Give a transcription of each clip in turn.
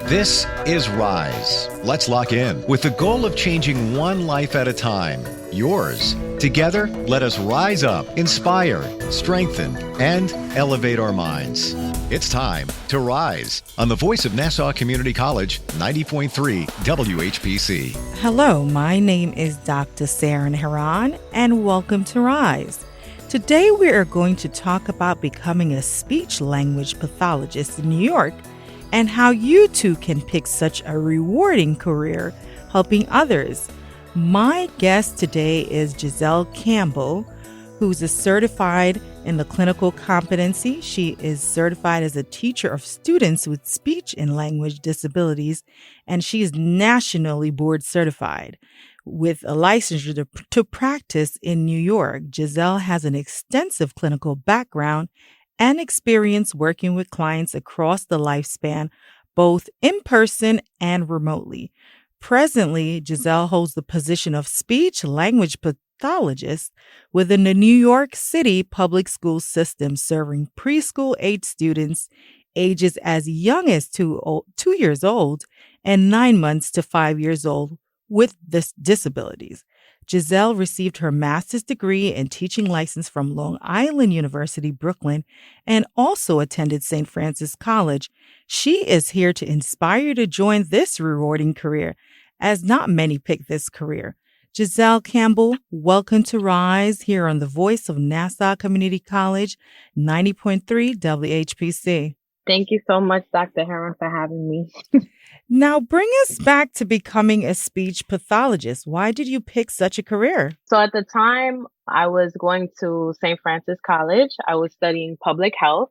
This is Rise. Let's lock in with the goal of changing one life at a time. Yours. Together, let us rise up, inspire, strengthen, and elevate our minds. It's time to rise on the voice of Nassau Community College, 90.3 WHPC. Hello, my name is Dr. Saren Haran, and welcome to Rise. Today we are going to talk about becoming a speech-language pathologist in New York and how you too can pick such a rewarding career helping others. My guest today is Giselle Campbell, who's a certified in the clinical competency. She is certified as a teacher of students with speech and language disabilities, and she is nationally board certified with a licensure to practice in New York. Giselle has an extensive clinical background and experience working with clients across the lifespan, both in person and remotely. Presently, Giselle holds the position of speech-language pathologist within the New York City public school system, serving preschool-age students ages as young as 2 years old and 9 months to 5 years old with disabilities. Giselle received her master's degree and teaching license from Long Island University, Brooklyn, and also attended St. Francis College. She is here to inspire you to join this rewarding career, as not many pick this career. Giselle Campbell, welcome to Rise here on the voice of Nassau Community College, 90.3 WHPC. Thank you so much, Dr. Heron, for having me. Now, bring us back to becoming a speech pathologist. Why did you pick such a career? So at the time, I was going to St. Francis College. I was studying public health,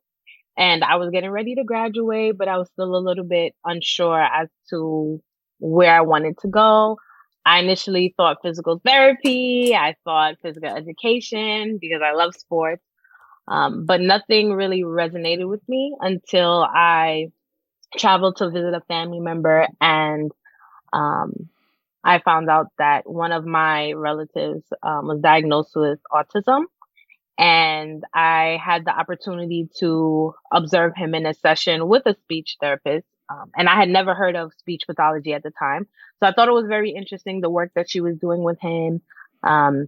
and I was getting ready to graduate, but I was still a little bit unsure as to where I wanted to go. I initially thought physical therapy. I thought physical education because I love sports. But nothing really resonated with me until I traveled to visit a family member, and I found out that one of my relatives was diagnosed with autism, and I had the opportunity to observe him in a session with a speech therapist, and I had never heard of speech pathology at the time. So I thought it was very interesting, the work that she was doing with him, and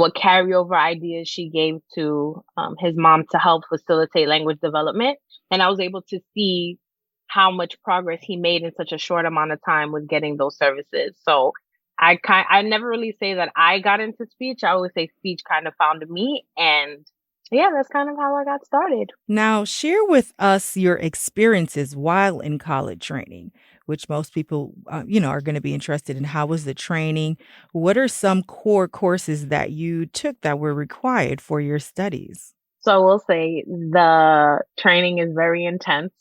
what carryover ideas she gave to his mom to help facilitate language development. And I was able to see how much progress he made in such a short amount of time with getting those services. So I never really say that I got into speech. I always say speech kind of found me. And yeah, that's kind of how I got started. Now, share with us your experiences while in college training, which most people, are going to be interested in. How was the training? What are some core courses that you took that were required for your studies? So I will say the training is very intense.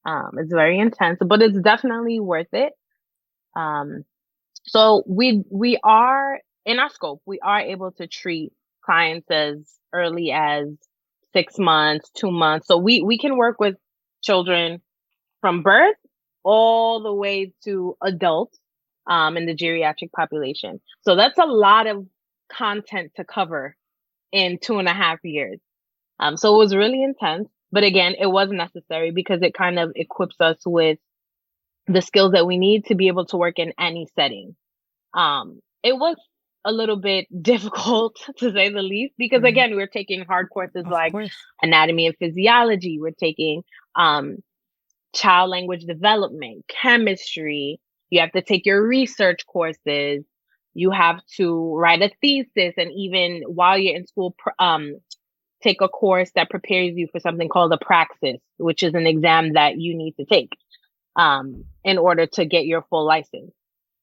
It's very intense, but it's definitely worth it. So we are in our scope, we are able to treat clients as early as 6 months, 2 months. So we can work with children from birth all the way to adults in the geriatric population. So that's a lot of content to cover in 2.5 years. So it was really intense. But again, it was necessary because it kind of equips us with the skills that we need to be able to work in any setting. It was a little bit difficult, to say the least, because again, we're taking hard courses like anatomy and physiology. We're taking child language development, chemistry. You have to take your research courses. You have to write a thesis, and even while you're in school, take a course that prepares you for something called a praxis, which is an exam that you need to take in order to get your full license.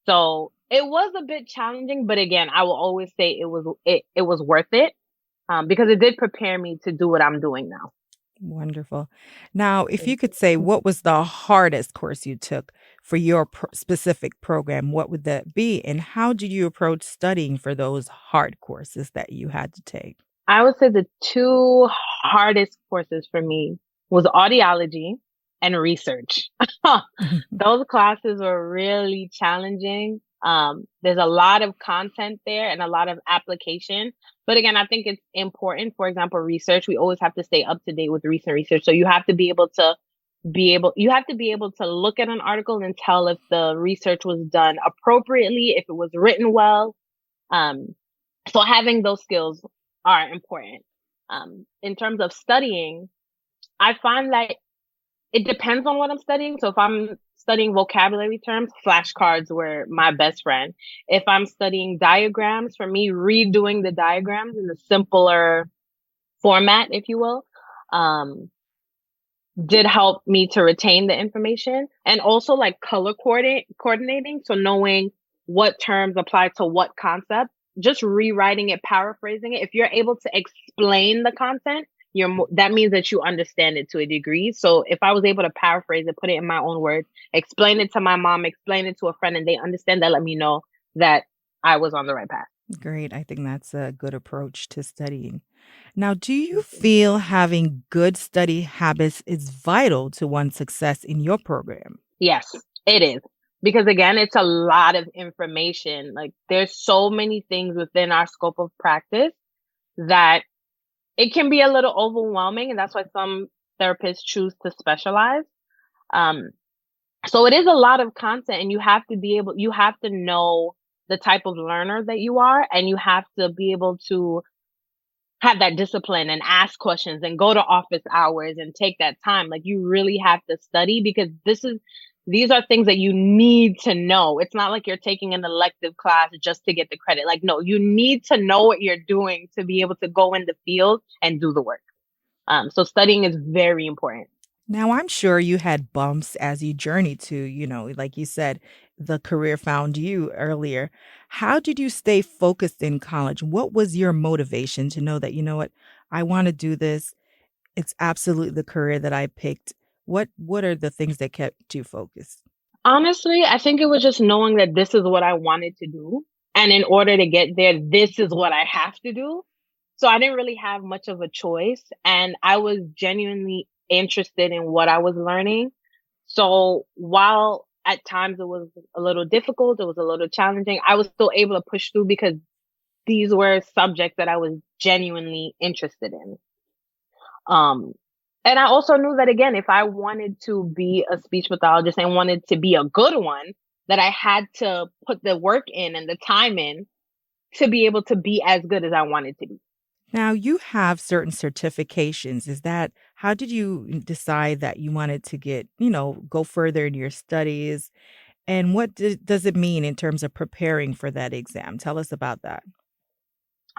So it was a bit challenging, but again, I will always say it was worth it because it did prepare me to do what I'm doing now. Wonderful. Now, if you could say, what was the hardest course you took for your specific program, what would that be? And how did you approach studying for those hard courses that you had to take? I would say the two hardest courses for me was audiology and research. Those classes were really challenging. There's a lot of content there and a lot of application. But again, I think it's important. For example, research, we always have to stay up to date with recent research. So you have to be able to you have to be able to look at an article and tell if the research was done appropriately, if it was written well. So having those skills are important. In terms of studying, I find that it depends on what I'm studying. So if I'm studying vocabulary terms, flashcards were my best friend. If I'm studying diagrams, for me, redoing the diagrams in a simpler format, if you will, did help me to retain the information, and also like color coordinating. So knowing what terms apply to what concept, just rewriting it, paraphrasing it. If you're able to explain the content, that means that you understand it to a degree. So if I was able to paraphrase it, put it in my own words, explain it to my mom, explain it to a friend, and they understand that, let me know that I was on the right path. Great. I think that's a good approach to studying. Now, do you feel having good study habits is vital to one's success in your program? Yes, it is. Because again, it's a lot of information. Like there's so many things within our scope of practice that it can be a little overwhelming. And that's why some therapists choose to specialize. So it is a lot of content, and you have to know the type of learner that you are, and you have to be able to have that discipline and ask questions and go to office hours and take that time. Like you really have to study, because these are things that you need to know. It's not like you're taking an elective class just to get the credit. Like, no, you need to know what you're doing to be able to go in the field and do the work. So studying is very important. Now, I'm sure you had bumps as you journeyed to, like you said, the career found you earlier. How did you stay focused in college? What was your motivation to know that, you know what, I want to do this? It's absolutely the career that I picked. What are the things that kept you focused? Honestly, I think it was just knowing that this is what I wanted to do. And in order to get there, this is what I have to do. So I didn't really have much of a choice. And I was genuinely interested in what I was learning. So while at times it was a little difficult, it was a little challenging, I was still able to push through because these were subjects that I was genuinely interested in. And I also knew that, again, if I wanted to be a speech pathologist and wanted to be a good one, that I had to put the work in and the time in to be able to be as good as I wanted to be. Now, you have certain certifications. How did you decide that you wanted to go further in your studies? And what does it mean in terms of preparing for that exam? Tell us about that.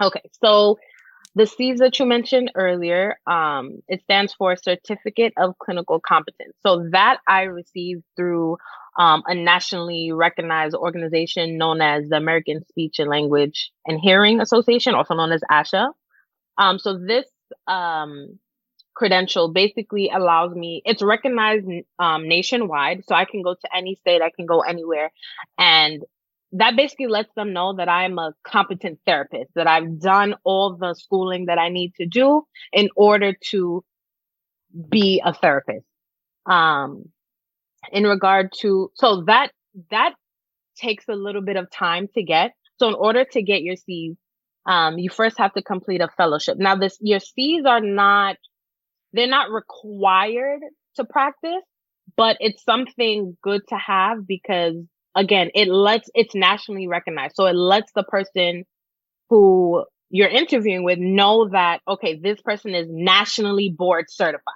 Okay, so the C's that you mentioned earlier, it stands for Certificate of Clinical Competence. So that I received through a nationally recognized organization known as the American Speech and Language and Hearing Association, also known as ASHA. So this credential basically allows me, it's recognized nationwide, so I can go to any state, I can go anywhere. And that basically lets them know that I'm a competent therapist, that I've done all the schooling that I need to do in order to be a therapist. In regard to, so that takes a little bit of time to get. So in order to get your C's, you first have to complete a fellowship. Now your C's they're not required to practice, but it's something good to have because, again, it's nationally recognized. So it lets the person who you're interviewing with know that, okay, this person is nationally board certified.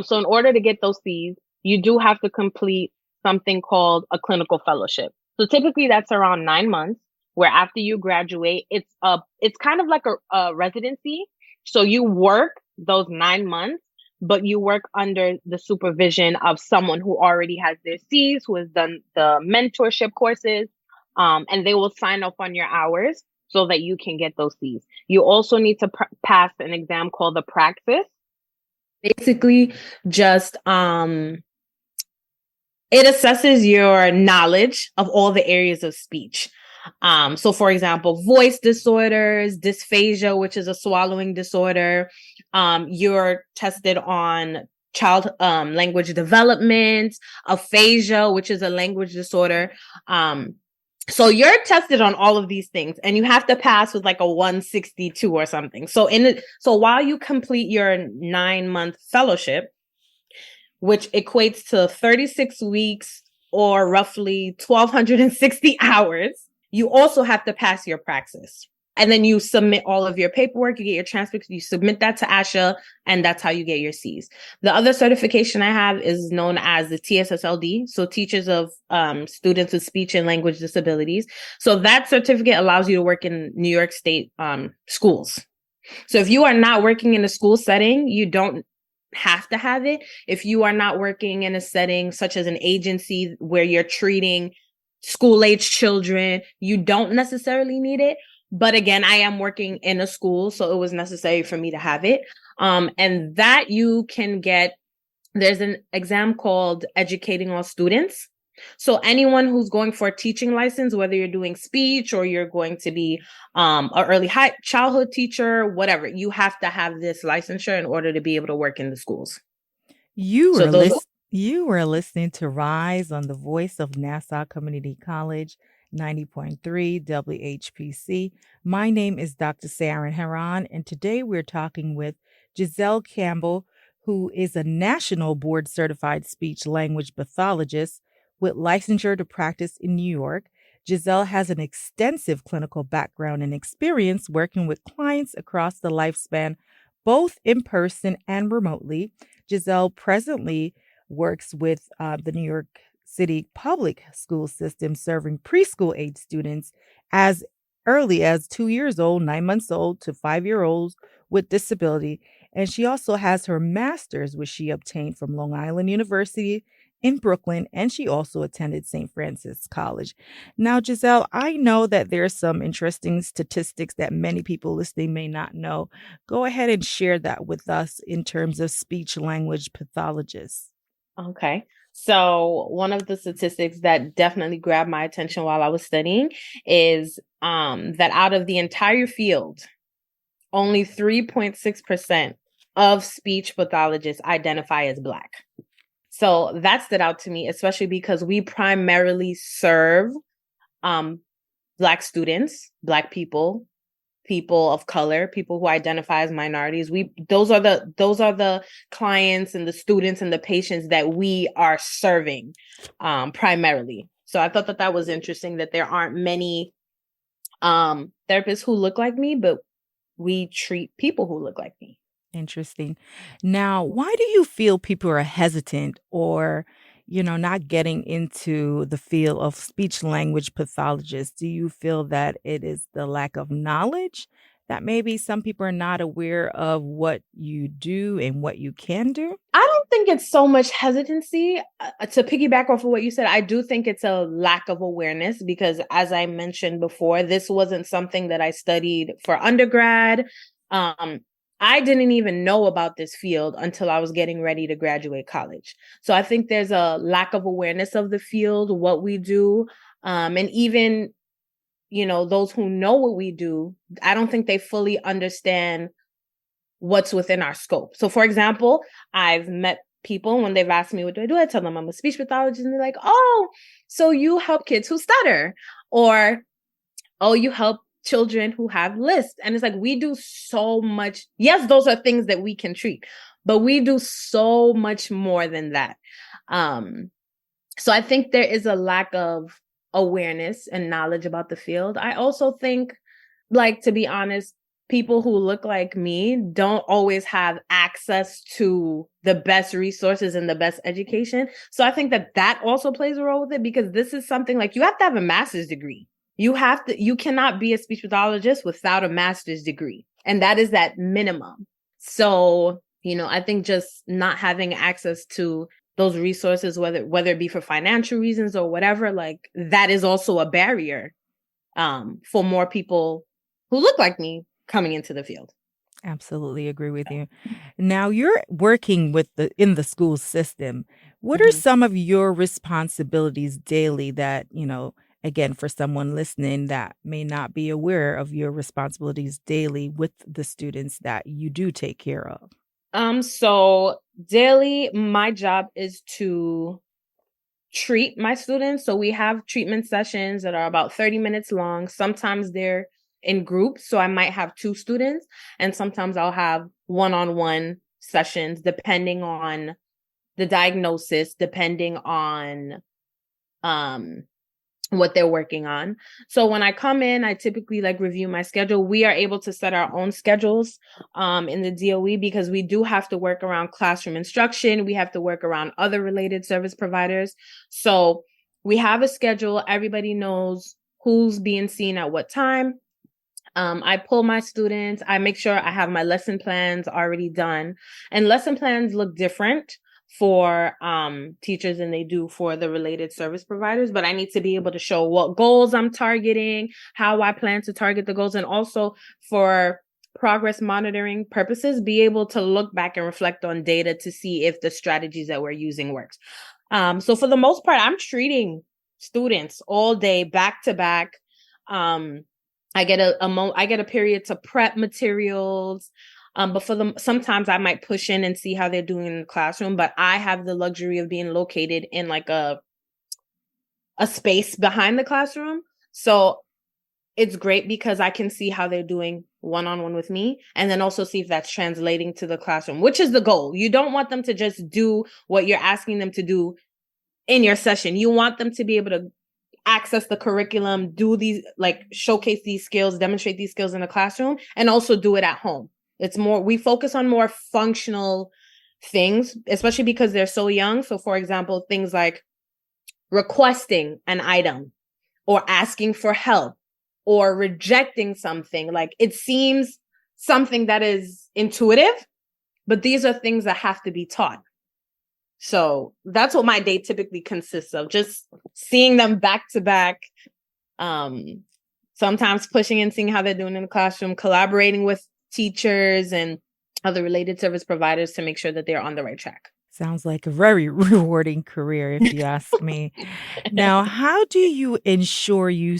So in order to get those C's, you do have to complete something called a clinical fellowship. So typically that's around 9 months, where after you graduate, it's kind of like a residency. So you work those 9 months, but you work under the supervision of someone who already has their C's, who has done the mentorship courses, and they will sign off on your hours so that you can get those C's. You also need to pass an exam called the Praxis. Basically, just it assesses your knowledge of all the areas of speech. So for example, voice disorders, dysphagia, which is a swallowing disorder. You're tested on child language development, aphasia, which is a language disorder. So you're tested on all of these things, and you have to pass with like a 162 or something. So while you complete your 9-month fellowship, which equates to 36 weeks or roughly 1,260 hours. You also have to pass your praxis. And then you submit all of your paperwork, you get your transcripts, you submit that to ASHA, and that's how you get your Cs. The other certification I have is known as the TSSLD, so Teachers of Students with Speech and Language Disabilities. So that certificate allows you to work in New York State schools. So if you are not working in a school setting, you don't have to have it. If you are not working in a setting such as an agency where you're treating school-age children, you don't necessarily need it. But again, I am working in a school, so it was necessary for me to have it. And that you can get, there's an exam called Educating All Students. So anyone who's going for a teaching license, whether you're doing speech or you're going to be an early childhood teacher, whatever, you have to have this licensure in order to be able to work in the schools. You were listening to Rise on the Voice of Nassau Community College, 90.3 WHPC. My name is Dr. Sarah Heron, and today we're talking with Giselle Campbell, who is a national board certified speech language pathologist with licensure to practice in New York. Giselle has an extensive clinical background and experience working with clients across the lifespan, both in person and remotely. Giselle presently works with the New York City public school system, serving preschool age students as early as 2 years old, 9 months old to 5-year-olds with disability. And she also has her master's, which she obtained from Long Island University in Brooklyn, and she also attended St. Francis College. Now, Giselle, I know that there's some interesting statistics that many people listening may not know. Go ahead and share that with us in terms of speech language pathologists. Okay. So one of the statistics that definitely grabbed my attention while I was studying is that out of the entire field, only 3.6% of speech pathologists identify as Black. So that stood out to me, especially because we primarily serve Black students, Black people, people of color, people who identify as minorities. Those are the clients and the students and the patients that we are serving primarily. So I thought that was interesting that there aren't many therapists who look like me, but we treat people who look like me. Interesting. Now, why do you feel people are hesitant or, not getting into the field of speech language pathologists? Do you feel that it is the lack of knowledge that maybe some people are not aware of what you do and what you can do? I don't think it's so much hesitancy. To piggyback off of what you said, I do think it's a lack of awareness because, as I mentioned before, this wasn't something that I studied for undergrad. I didn't even know about this field until I was getting ready to graduate college. So I think there's a lack of awareness of the field, what we do, and even, those who know what we do, I don't think they fully understand what's within our scope. So for example, I've met people when they've asked me, what do? I tell them I'm a speech pathologist and they're like, oh, so you help kids who stutter, or, oh, you help children who have lists. And it's like, we do so much. Yes, those are things that we can treat, but we do so much more than that. So I think there is a lack of awareness and knowledge about the field. I also think, to be honest, people who look like me don't always have access to the best resources and the best education. So I think that also plays a role with it, because this is something you have to have a master's degree. You cannot be a speech pathologist without a master's degree. And that is that minimum. So, I think just not having access to those resources, whether it be for financial reasons or whatever, that is also a barrier for more people who look like me coming into the field. Absolutely agree with you. Now you're working in the school system. What are some of your responsibilities daily that, again, for someone listening that may not be aware of your responsibilities daily with the students that you do take care of? So daily, my job is to treat my students. So we have treatment sessions that are about 30 minutes long. Sometimes they're in groups. So I might have 2 students, and sometimes I'll have one-on-one sessions depending on the diagnosis depending on what they're working on. So when I come in, I typically review my schedule. We are able to set our own schedules in the DOE because we do have to work around classroom instruction. We have to work around other related service providers. So we have a schedule. Everybody knows who's being seen at what time. I pull my students. I make sure I have my lesson plans already done. And lesson plans look different for teachers than they do for the related service providers, but I need to be able to show what goals I'm targeting, how I plan to target the goals, and also for progress monitoring purposes, be able to look back and reflect on data to see if the strategies that we're using works. So for the most part, I'm treating students all day back to back. I get a period to prep materials. But sometimes I might push in and see how they're doing in the classroom, but I have the luxury of being located in a space behind the classroom. So it's great because I can see how they're doing one-on-one with me, and then also see if that's translating to the classroom, which is the goal. You don't want them to just do what you're asking them to do in your session. You want them to be able to access the curriculum, do these, showcase these skills, demonstrate these skills in the classroom, and also do it at home. We focus on more functional things, especially because they're so young. So for example, things like requesting an item or asking for help or rejecting something. It seems something that is intuitive, but these are things that have to be taught. So that's what my day typically consists of, just seeing them back to back, sometimes pushing and seeing how they're doing in the classroom, collaborating with teachers and other related service providers to make sure that they're on the right track. Sounds like a very rewarding career, if you ask me. Now, how do you ensure you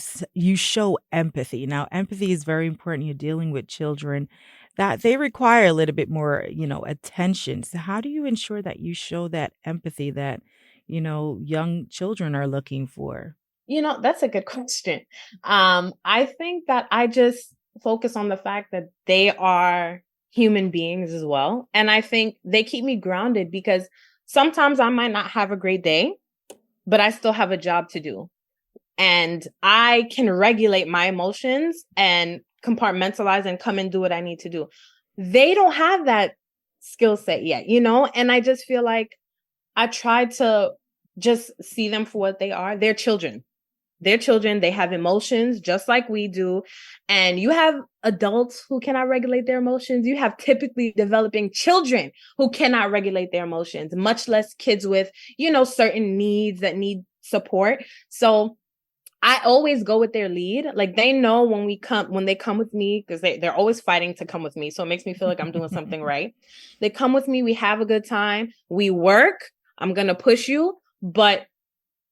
show empathy? Now, empathy is very important. You're dealing with children that they require a little bit more, attention. So how do you ensure that you show that empathy that, young children are looking for? That's a good question. I think that I just focus on the fact that they are human beings as well. And I think they keep me grounded because sometimes I might not have a great day, but I still have a job to do. And I can regulate my emotions and compartmentalize and come and do what I need to do. They don't have that skill set yet, and I just feel like I try to just see them for what they are. They're children. They have emotions just like we do. And you have adults who cannot regulate their emotions. You have typically developing children who cannot regulate their emotions, much less kids with, certain needs that need support. So I always go with their lead. They know when they come with me, because they're always fighting to come with me. So it makes me feel like I'm doing something right. They come with me. We have a good time. We work. I'm going to push you, but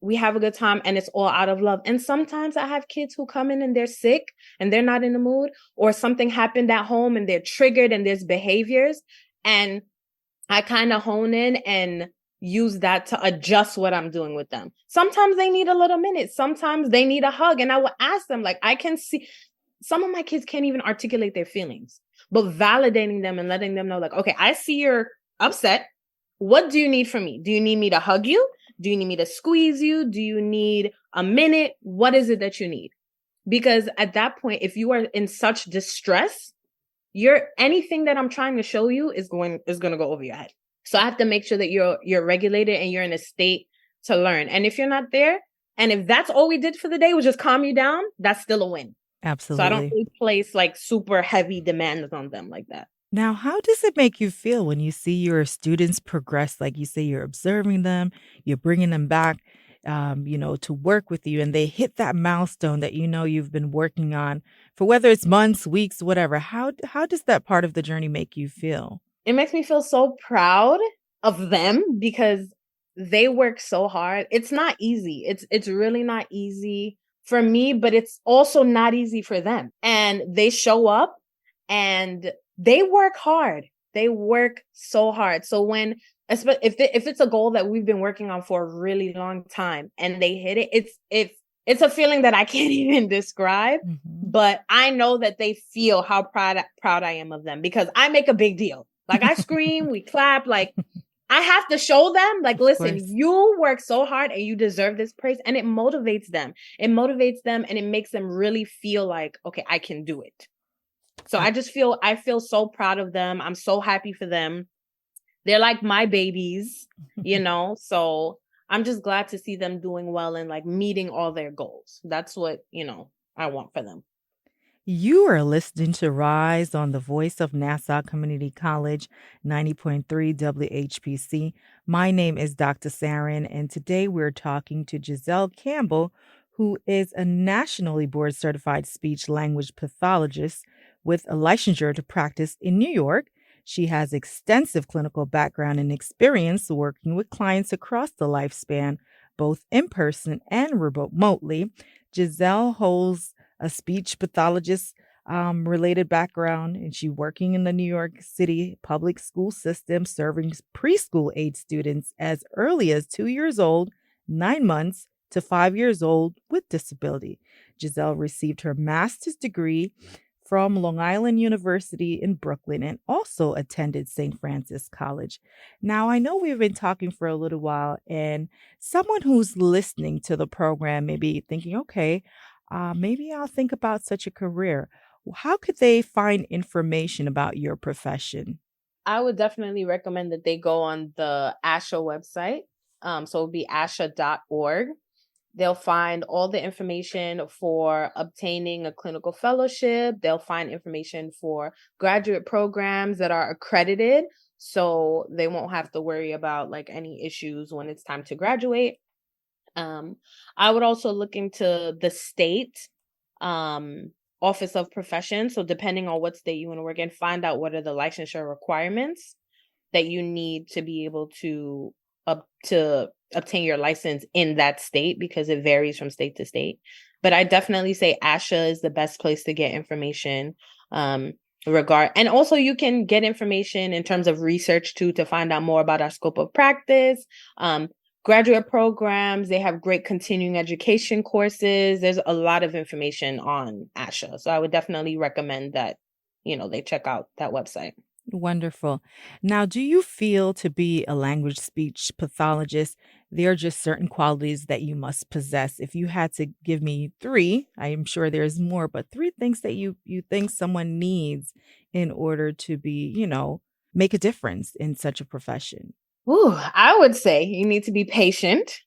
we have a good time and it's all out of love. And sometimes I have kids who come in and they're sick and they're not in the mood, or something happened at home and they're triggered and there's behaviors. And I kind of hone in and use that to adjust what I'm doing with them. Sometimes they need a little minute. Sometimes they need a hug. And I will ask them, I can see some of my kids can't even articulate their feelings, but validating them and letting them know, okay, I see you're upset. What do you need from me? Do you need me to hug you? Do you need me to squeeze you? Do you need a minute? What is it that you need? Because at that point, if you are in such distress, anything that I'm trying to show you is going to go over your head. So I have to make sure that you're regulated and you're in a state to learn. And if you're not there, and if that's all we did for the day was just calm you down, that's still a win. Absolutely. So I don't really place super heavy demands on them like that. Now, how does it make you feel when you see your students progress? Like you say, you're observing them, you're bringing them back, to work with you, and they hit that milestone that you've been working on for whether it's months, weeks, whatever. How does that part of the journey make you feel? It makes me feel so proud of them because they work so hard. It's not easy. It's really not easy for me, but it's also not easy for them. And they show up and they work hard. They work so hard. So if it's a goal that we've been working on for a really long time and they hit it, it's a feeling that I can't even describe. Mm-hmm. But I know that they feel how proud I am of them because I make a big deal. I scream, we clap. I have to show them, like, Of listen, course. you work so hard and you deserve this praise. And it motivates them. It motivates them and it makes them really feel like, okay, I can do it. So Uh, I feel so proud of them. I'm so happy for them. They're like my babies, so I'm just glad to see them doing well and like meeting all their goals. That's what, I want for them. You are listening to Rise on the Voice of Nassau Community College, 90.3 WHPC. My name is Dr. Saren, and today we're talking to Giselle Campbell, who is a nationally board certified speech language pathologist with a licensure to practice in New York. She has extensive clinical background and experience working with clients across the lifespan, both in person and remotely. Giselle holds a speech pathologist related background, and she working in the New York City public school system, serving preschool age students as early as 2 years old, 9 months to 5 years old with disability. Giselle received her master's degree from Long Island University in Brooklyn and also attended St. Francis College. Now, I know we've been talking for a little while, and someone who's listening to the program may be thinking, okay, maybe I'll think about such a career. How could they find information about your profession? I would definitely recommend that they go on the ASHA website. So it would be asha.org. They'll find all the information for obtaining a clinical fellowship. They'll find information for graduate programs that are accredited. So they won't have to worry about like any issues when it's time to graduate. I would also look into the state office of profession. So depending on what state you want to work in, find out what are the licensure requirements that you need to be able to obtain your license in that state, because it varies from state to state. But I definitely say ASHA is the best place to get information. And also you can get information in terms of research too, to find out more about our scope of practice. Graduate programs, they have great continuing education courses. There's a lot of information on ASHA. So I would definitely recommend that, they check out that website. Wonderful. Now, do you feel to be a language speech pathologist, there are just certain qualities that you must possess? If you had to give me three, I am sure there's more, but three things that you think someone needs in order to be, make a difference in such a profession. Ooh, I would say you need to be patient,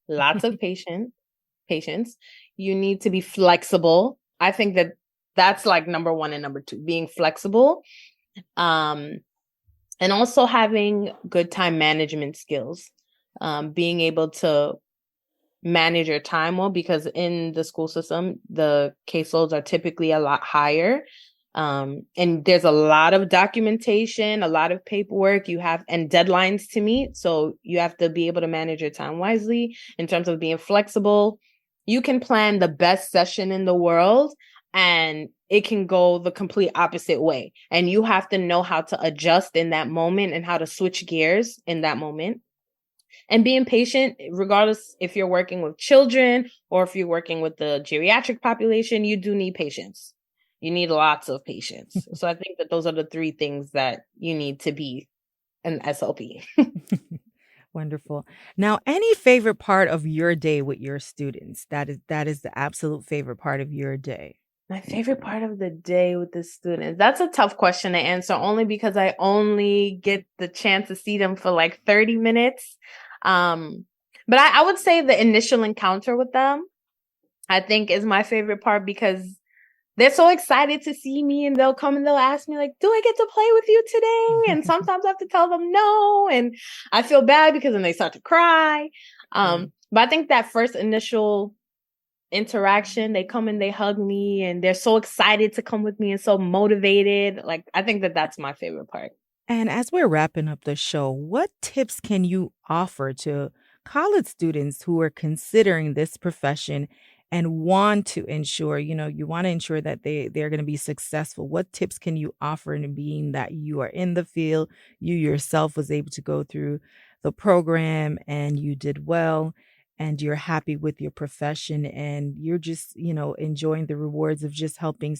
lots of patience. You need to be flexible. I think that that's like number one and number two, being flexible. And also having good time management skills, being able to manage your time well, because in the school system, the caseloads are typically a lot higher. And there's a lot of documentation, a lot of paperwork and deadlines to meet. So you have to be able to manage your time wisely in terms of being flexible. You can plan the best session in the world and it can go the complete opposite way. And you have to know how to adjust in that moment and how to switch gears in that moment. And being patient, regardless if you're working with children or if you're working with the geriatric population, you do need patience. You need lots of patience. So I think that those are the three things that you need to be an SLP. Wonderful. Now, any favorite part of your day with your students? That is the absolute favorite part of your day. My favorite part of the day with the students. That's a tough question to answer, only because I only get the chance to see them for like 30 minutes. But I would say the initial encounter with them, I think, is my favorite part, because they're so excited to see me and they'll come and they'll ask me like, do I get to play with you today? And sometimes I have to tell them no. And I feel bad because then they start to cry. Right. But I think that first initial interaction, they come and they hug me and they're so excited to come with me and so motivated. Like, I think that that's my favorite part. And as we're wrapping up the show, what tips can you offer to college students who are considering this profession and want to ensure, you want to ensure that they're going to be successful? What tips can you offer in being that you are in the field, you yourself was able to go through the program and you did well and you're happy with your profession and you're just, enjoying the rewards of just helping,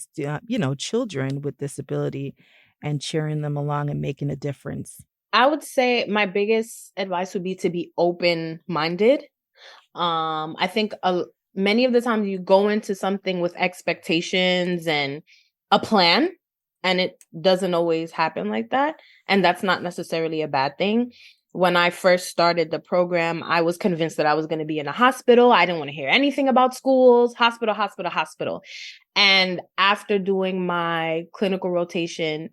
children with disability and cheering them along and making a difference. I would say my biggest advice would be to be open-minded. I think many of the times you go into something with expectations and a plan, and it doesn't always happen like that. And that's not necessarily a bad thing. When I first started the program, I was convinced that I was going to be in a hospital. I didn't want to hear anything about schools, hospital, hospital, hospital. And after doing my clinical rotation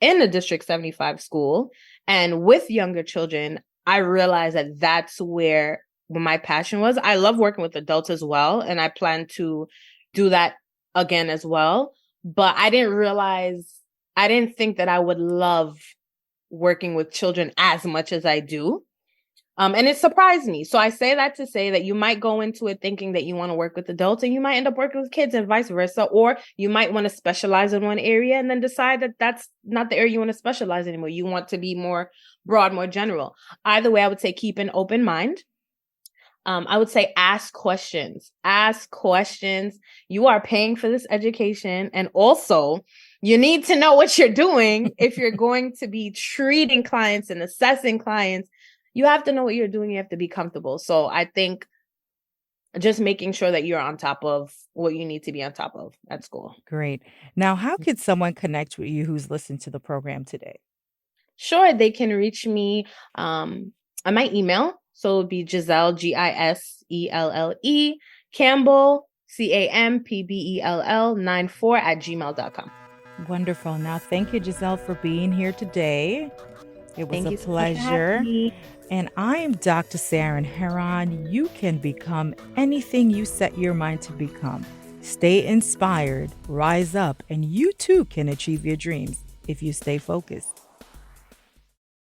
in a District 75 school and with younger children, I realized that that's where my passion was. I love working with adults as well, and I plan to do that again as well. But I didn't think that I would love working with children as much as I do. And it surprised me. So I say that to say that you might go into it thinking that you want to work with adults and you might end up working with kids and vice versa. Or you might want to specialize in one area and then decide that that's not the area you want to specialize anymore. You want to be more broad, more general. Either way, I would say keep an open mind. I would say ask questions. Ask questions. You are paying for this education. And also, you need to know what you're doing if you're going to be treating clients and assessing clients. You have to know what you're doing. You have to be comfortable. So I think just making sure that you're on top of what you need to be on top of at school. Great. Now, how could someone connect with you who's listened to the program today? Sure, they can reach me on my email. So it would be Giselle, Giselle, Campbell, Campbell 94 @gmail.com. Wonderful. Now, thank you, Giselle, for being here today. It was Thank a you so much for pleasure. having me. And I'm Dr. Saren Heron. You can become anything you set your mind to become. Stay inspired, rise up, and you too can achieve your dreams if you stay focused.